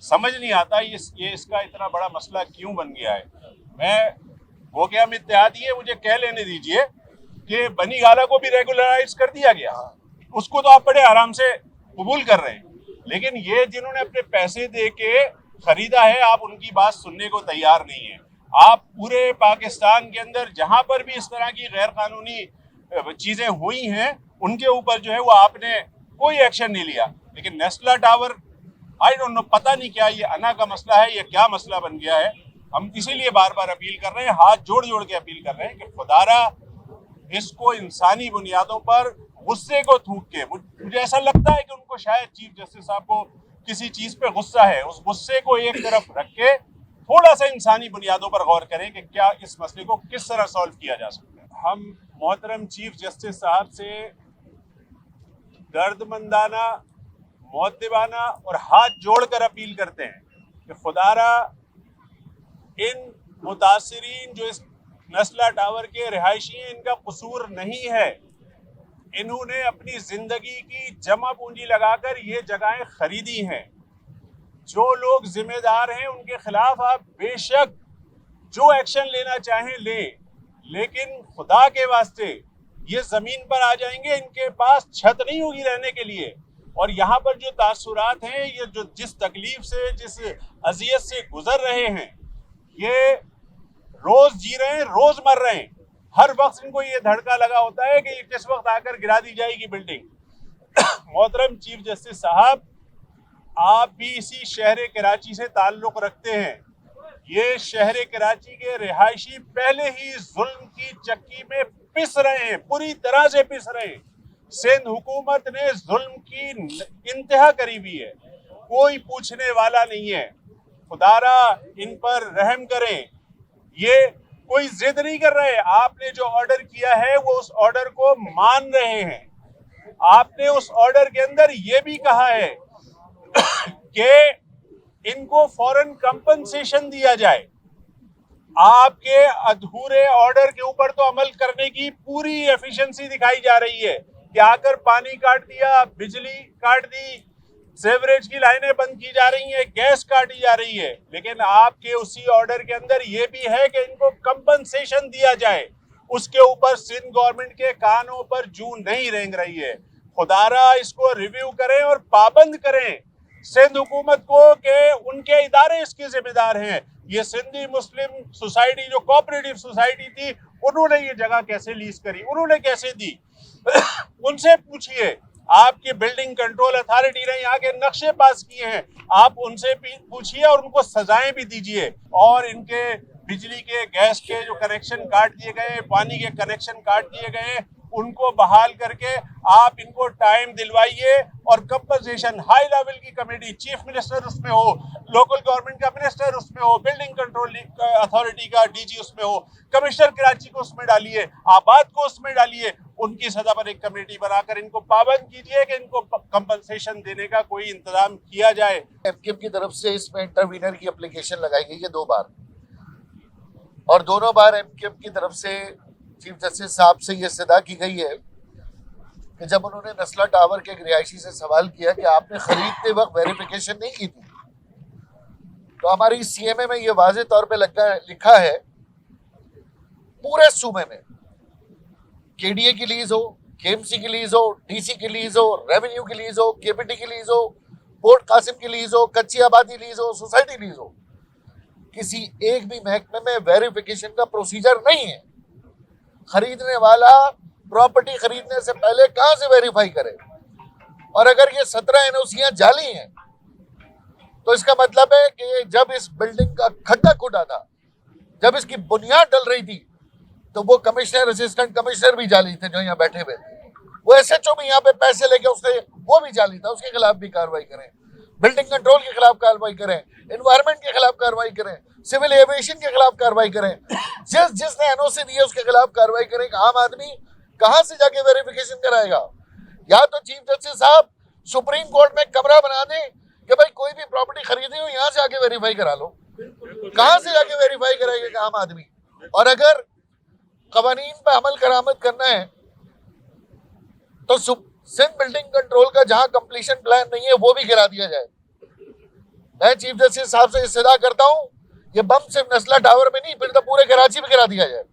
समझ नहीं आता ये इसका इतना बड़ा मसला क्यों बन गया है। मैं हो गया में इत्तेहादी है, मुझे कह लेने दीजिए कि बनी गाला को भी रेगुलराइज कर दिया गया, उसको तो आप बड़े आराम से कबूल कर रहे हैं, लेकिन ये जिन्होंने अपने पैसे दे के खरीदा है, आप उनकी बात सुनने को तैयार नहीं है। आप पूरे पाकिस्तान के अंदर जहां पर भी इस तरह की गैर कानूनी चीजें हुई हैं उनके ऊपर जो है वो आपने कोई एक्शन नहीं लिया, लेकिन Nasla tower I don't know, पता नहीं क्या ये अना का मसला है, ये क्या मसला बन गया है। हम इसीलिए बार बार अपील कर रहे हैं, हाथ जोड़ जोड़ के अपील कर रहे हैं कि खुदारा इसको इंसानी बुनियादों पर गुस्से को थूक के, मुझे ऐसा लगता है कि उनको शायद चीफ जस्टिस साहब को किसी चीज पे गुस्सा है, उस गुस्से को एक तरफ रख के थोड़ा सा इंसानी बुनियादों पर गौर करें कि क्या इस मसले को किस तरह सॉल्व किया जा सकता है। हम मोहतरम चीफ जस्टिस साहब से दर्दमंदाना, मुअद्दिबाना और हाथ जोड़कर अपील करते हैं कि खुदारा इन मुतासिरीन जो इस नस्ला टावर के रिहायशी हैं, इनका कसूर नहीं है। इन्होंने अपनी जिंदगी की जमा पूंजी लगाकर ये जगहें खरीदी हैं। जो लोग जिम्मेदार हैं उनके खिलाफ आप बेशक जो एक्शन लेना चाहें लें, लेकिन खुदा के वास्ते ये जमीन पर आ जाएंगे, इनके पास छत नहीं होगी रहने के लिए। और यहाँ पर जो तासुरात हैं, ये जो जिस तकलीफ से, जिस अजियत से गुजर रहे हैं, ये रोज जी रहे हैं, रोज मर रहे हैं। हर वक्त इनको ये धड़का लगा होता है कि ये किस वक्त आकर गिरा दी जाएगी बिल्डिंग। मोहतरम चीफ जस्टिस साहब, आप भी इसी शहर कराची से ताल्लुक रखते हैं। ये शहर कराची के रिहायशी पहले ही जुल्म की चक्की में पिस रहे हैं, पूरी तरह से पिस रहे हैं। सिंध हुकूमत ने जुल्म की इंतहा करी हुई है, कोई पूछने वाला नहीं है। खुदारा इन पर रहम करें, ये कोई जिद नहीं कर रहे। आपने जो ऑर्डर किया है वो उस ऑर्डर को मान रहे हैं। आपने उस ऑर्डर के अंदर ये भी कहा है कि इनको फौरन कंपनसेशन दिया जाए। आपके अधूरे ऑर्डर के ऊपर तो अमल करने की पूरी एफिशिएंसी दिखाई जा रही है कि आकर पानी काट दिया, बिजली काट दी, सेवरेज की लाइनें बंद की जा रही हैं, गैस काटी जा रही है, लेकिन आपके उसी ऑर्डर के अंदर यह भी है कि इनको कंपनसेशन दिया जाए। उसके ऊपर सिंध गवर्नमेंट के कानों पर जूं नहीं रेंग रही है। खुदारा इसको रिव्यू करें और पाबंद करें सिंध हुकूमत को कि उनके इदारे इसके जिम्मेदार हैं। ये सिंधी मुस्लिम सोसाइटी जो कोऑपरेटिव सोसाइटी थी, उन्होंने ये जगह कैसे लीज करी, उन्होंने कैसे दी, उनसे पूछिए। आपकी बिल्डिंग कंट्रोल अथॉरिटी ने यहाँ के नक्शे पास किए हैं, आप उनसे पूछिए और उनको सजाएं भी दीजिए। और इनके बिजली के, गैस के जो कनेक्शन काट दिए गए, पानी के कनेक्शन काट दिए गए, उनको बहाल करके आप इनको टाइम दिलवाइए और कंपनसेशन, हाई लेवल की कमेटी, चीफ मिनिस्टर उसमें हो, लोकल गवर्नमेंट का मिनिस्टर उसमें हो, बिल्डिंग कंट्रोल अथॉरिटी का डीजी उसमें हो, कमिश्नर कराची को उसमें डालिए, आबाद को उसमें डालिए, उनकी सतह पर एक कमेटी बनाकर इनको पाबंद कीजिए कि इनको कंपनसेशन देने का कोई इंतजाम किया जाए। एमकेएम की तरफ से इसमें इंटरवीनर की एप्लीकेशन लगाई गई है 2 बार, और दोनों बार एमकेएम की तरफ से चीफ जस्टिस साहब से ये सदा की गई है कि जब उन्होंने नस्ला टावर के एक रिहायशी से सवाल किया कि आपने खरीदते वक्त वेरिफिकेशन नहीं की थी, तो हमारी सीएमए में ये वाज़ेह तौर पे लिखा है पूरे सूबे में, केडीए की लीज हो, केएमसी की लीज हो, डीसी की लीज हो, रेवेन्यू की लीज हो, केपीटी की लीज हो, पोर्ट कासिम की लीज हो, कच्ची आबादी लीज हो, सोसाइटी लीज हो, किसी एक भी महकमे में वेरिफिकेशन का प्रोसीजर नहीं है। खरीदने वाला प्रॉपर्टी खरीदने से पहले कहां से वेरीफाई करे? और अगर ये 17 एनओसीयां जाली हैं तो इसका मतलब है कि जब इस बिल्डिंग का खड्डा खुदा था, जब इसकी बुनियाद डल रही थी, तो वो कमिश्नर, असिस्टेंट कमिश्नर भी जाली थे जो यहाँ बैठे हुए थे, वो एसएचओ भी यहाँ पे पैसे लेके उसने, वो भी जाली था, उसके खिलाफ भी कार्रवाई करें, बिल्डिंग कंट्रोल के खिलाफ कार्रवाई करें, एनवायरमेंट के खिलाफ कार्रवाई करें, सिविल एविएशन के खिलाफ कार्रवाई करें, जिसने एनओसी दी है उसके खिलाफ कार्रवाई करें। आम आदमी कहां से जाके वेरिफिकेशन कराएगा? या तो चीफ जस्टिस साहब सुप्रीम कोर्ट में कमरा बना दें कि भाई कोई भी प्रॉपर्टी खरीदी हो यहाँ से आके वेरीफाई करा लो। कहां से जाके वेरीफाई कराएगा आम आदमी? और अगर कवानीन पे अमल करामत करना है तो सिंध बिल्डिंग कंट्रोल का जहां कंप्लीशन प्लान नहीं है वो भी गिरा दिया जाए। मैं चीफ जस्टिस साहब से इस्तदा करता हूं, ये बम सिर्फ नस्ला टावर में नहीं, फिर तो पूरे कराची में गिरा दिया जाए।